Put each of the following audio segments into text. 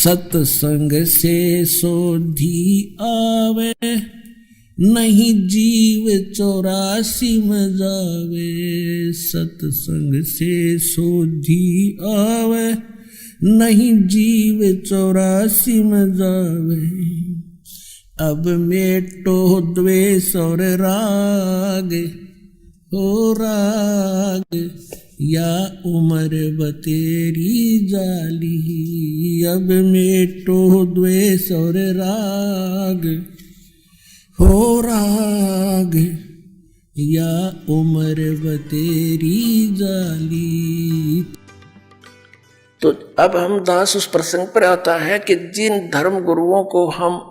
सत्संग से सोधी आवे, नहीं जीव 84 में जावे। सत्संग से सोधी आवे, नहीं जीव 84 में जावे। अब मेटो द्वेष और राग, हो राग या उम्र बतेरी जाली। अब मेटो द्वेष और राग, हो राग या उम्र बतेरी जाली। तो अब हम दास उस प्रसंग पर आता है कि जिन धर्म गुरुओं को हम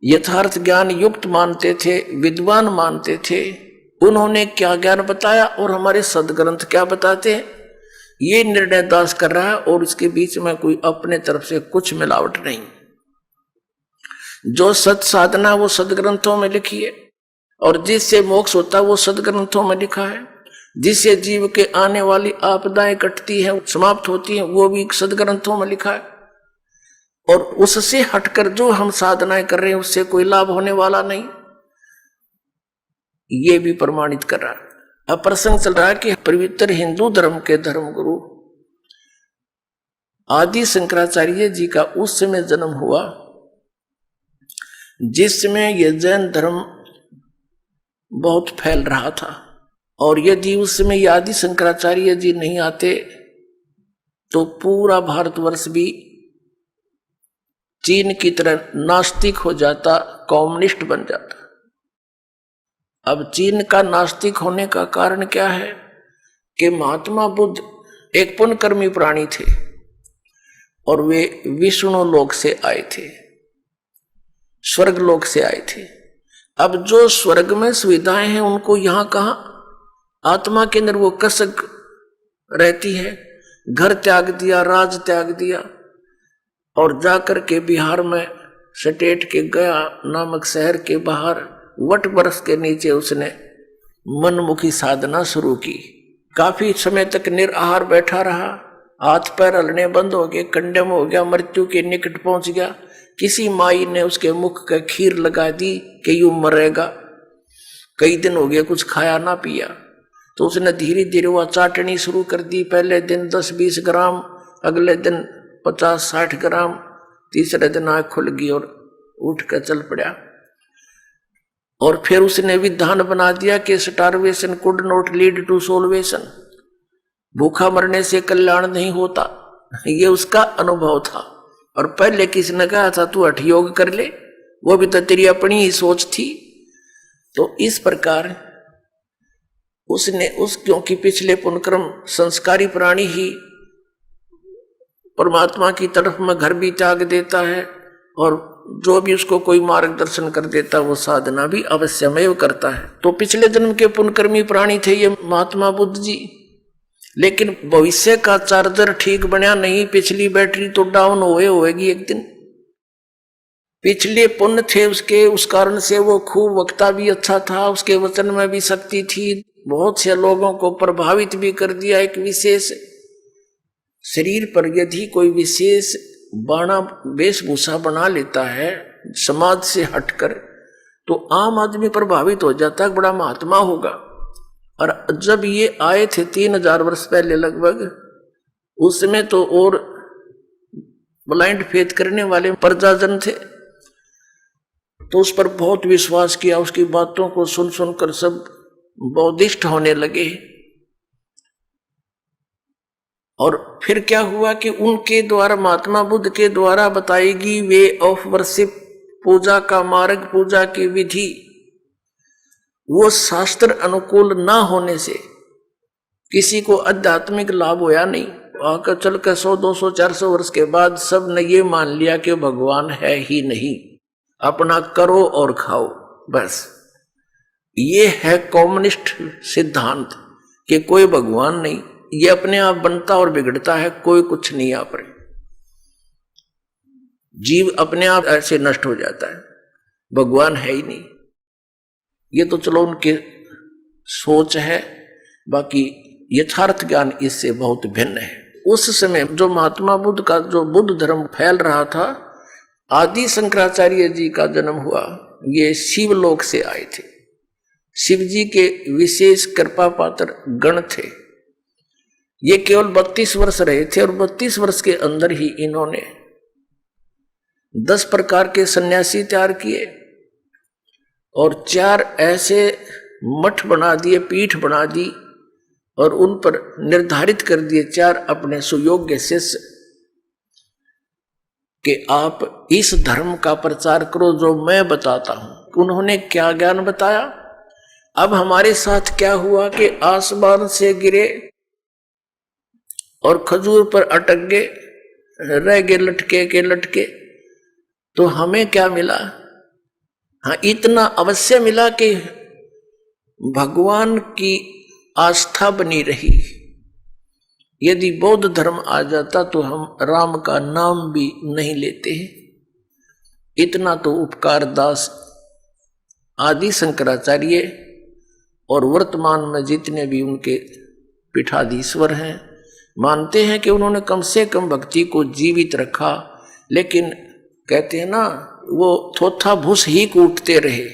यथार्थ ज्ञान युक्त मानते थे, विद्वान मानते थे, उन्होंने क्या ज्ञान बताया और हमारे सदग्रंथ क्या बताते हैं, ये निर्णय दास कर रहा है। और इसके बीच में कोई अपने तरफ से कुछ मिलावट नहीं। जो सत साधना वो सदग्रंथों में लिखी है, और जिससे मोक्ष होता है वो सदग्रंथों में लिखा है। जिससे जीव के आने वाली आपदाएं कटती है, समाप्त होती है, वो भी सदग्रंथों में लिखा है। और उससे हटकर जो हम साधनाएं कर रहे हैं उससे कोई लाभ होने वाला नहीं, ये भी प्रमाणित कर रहा है। अब प्रसंग चल रहा है कि पवित्र हिंदू धर्म के धर्मगुरु आदि शंकराचार्य जी का उस समय जन्म हुआ जिसमें यह जैन धर्म बहुत फैल रहा था। और यदि उस समय आदि शंकराचार्य जी नहीं आते तो पूरा भारतवर्ष भी चीन की तरह नास्तिक हो जाता, कम्युनिस्ट बन जाता। अब चीन का नास्तिक होने का कारण क्या है कि महात्मा बुद्ध एक पुण्यकर्मी प्राणी थे और वे विष्णु लोक से आए थे, स्वर्ग लोक से आए थे। अब जो स्वर्ग में सुविधाएं हैं उनको यहां कहां, आत्मा के अंदर वो कसक रहती है। घर त्याग दिया, राज त्याग दिया और जाकर के बिहार में सटेट के गया नामक शहर के बाहर वट वृक्ष के नीचे उसने मनमुखी साधना शुरू की। काफी समय तक निराहार बैठा रहा, हाथ पैर हलने बंद हो गए, कंडम हो गया, मृत्यु के निकट पहुंच गया। किसी माई ने उसके मुख का खीर लगा दी कि यूं मरेगा। कई दिन हो गए कुछ खाया ना पिया, तो उसने धीरे धीरे वह चाटनी शुरू कर दी। पहले दिन 10-20 ग्राम, अगले दिन 50-60 ग्राम, तीसरे दिन आँख खुल गई और उठ कर चल पड़ा। और फिर उसने विधान बना दिया कि starvation could not lead to salvation, भूखा मरने से कल्याण नहीं होता। ये उसका अनुभव था। और पहले किसने कहा था तू हठ योग कर ले, वो भी तो तेरी अपनी ही सोच थी। तो इस प्रकार उसने क्योंकि पिछले पुनक्रम संस्कारी प्राणी ही परमात्मा की तरफ में घर भी त्याग देता है, और जो भी उसको कोई मार्गदर्शन कर देता वो साधना भी अवश्यमेव करता है। तो पिछले जन्म के पुण्यकर्मी प्राणी थे ये महात्मा बुद्ध जी, लेकिन भविष्य का चार्जर ठीक बना नहीं, पिछली बैटरी तो डाउन होएगी एक दिन। पिछले पुण्य थे उसके, उस कारण से वो खूब वक्ता भी अच्छा था, उसके वचन में भी शक्ति थी, बहुत से लोगों को प्रभावित भी कर दिया। एक विशेष शरीर पर यदि कोई विशेष बाणा वेशभूषा बना लेता है समाज से हटकर, तो आम आदमी प्रभावित हो जाता है, बड़ा महात्मा होगा। और जब ये आए थे 3000 वर्ष पहले लगभग, उस समय तो और ब्लाइंड फेथ करने वाले प्रजाजन थे, तो उस पर बहुत विश्वास किया। उसकी बातों को सुन सुनकर सब बौद्धिष्ट होने लगे। और फिर क्या हुआ कि उनके द्वारा, महात्मा बुद्ध के द्वारा बताएगी वे ऑफ वर्शिप, पूजा का मार्ग, पूजा की विधि, वो शास्त्र अनुकूल ना होने से किसी को आध्यात्मिक लाभ होया नहीं। आकर चल कर 100-200-400 वर्ष के बाद सब ने ये मान लिया कि भगवान है ही नहीं, अपना करो और खाओ बस। ये है कम्युनिस्ट सिद्धांत कि कोई भगवान नहीं, ये अपने आप बनता और बिगड़ता है, कोई कुछ नहीं आप रहे, जीव अपने आप ऐसे नष्ट हो जाता है, भगवान है ही नहीं। ये तो चलो उनके सोच है, बाकी यथार्थ ज्ञान इससे बहुत भिन्न है। उस समय जो महात्मा बुद्ध का जो बुद्ध धर्म फैल रहा था, आदि शंकराचार्य जी का जन्म हुआ। ये शिवलोक से आए थे, शिव जी के विशेष कृपा पात्र गण थे। ये केवल 32 वर्ष रहे थे और 32 वर्ष के अंदर ही इन्होंने 10 प्रकार के सन्यासी तैयार किए और 4 ऐसे मठ बना दिए, पीठ बना दी और उन पर निर्धारित कर दिए 4 अपने सुयोग्य शिष्य कि आप इस धर्म का प्रचार करो जो मैं बताता हूं। उन्होंने क्या ज्ञान बताया? अब हमारे साथ क्या हुआ कि आसमान से गिरे और खजूर पर अटक गए, रह गए लटके के लटके। तो हमें क्या मिला? हाँ, इतना अवश्य मिला कि भगवान की आस्था बनी रही। यदि बौद्ध धर्म आ जाता तो हम राम का नाम भी नहीं लेते हैं। इतना तो उपकार दास आदि शंकराचार्य और वर्तमान में जितने भी उनके पीठाधीश्वर हैं मानते हैं कि उन्होंने कम से कम भक्ति को जीवित रखा। लेकिन कहते हैं ना, वो थोथा भूस ही कूटते रहे।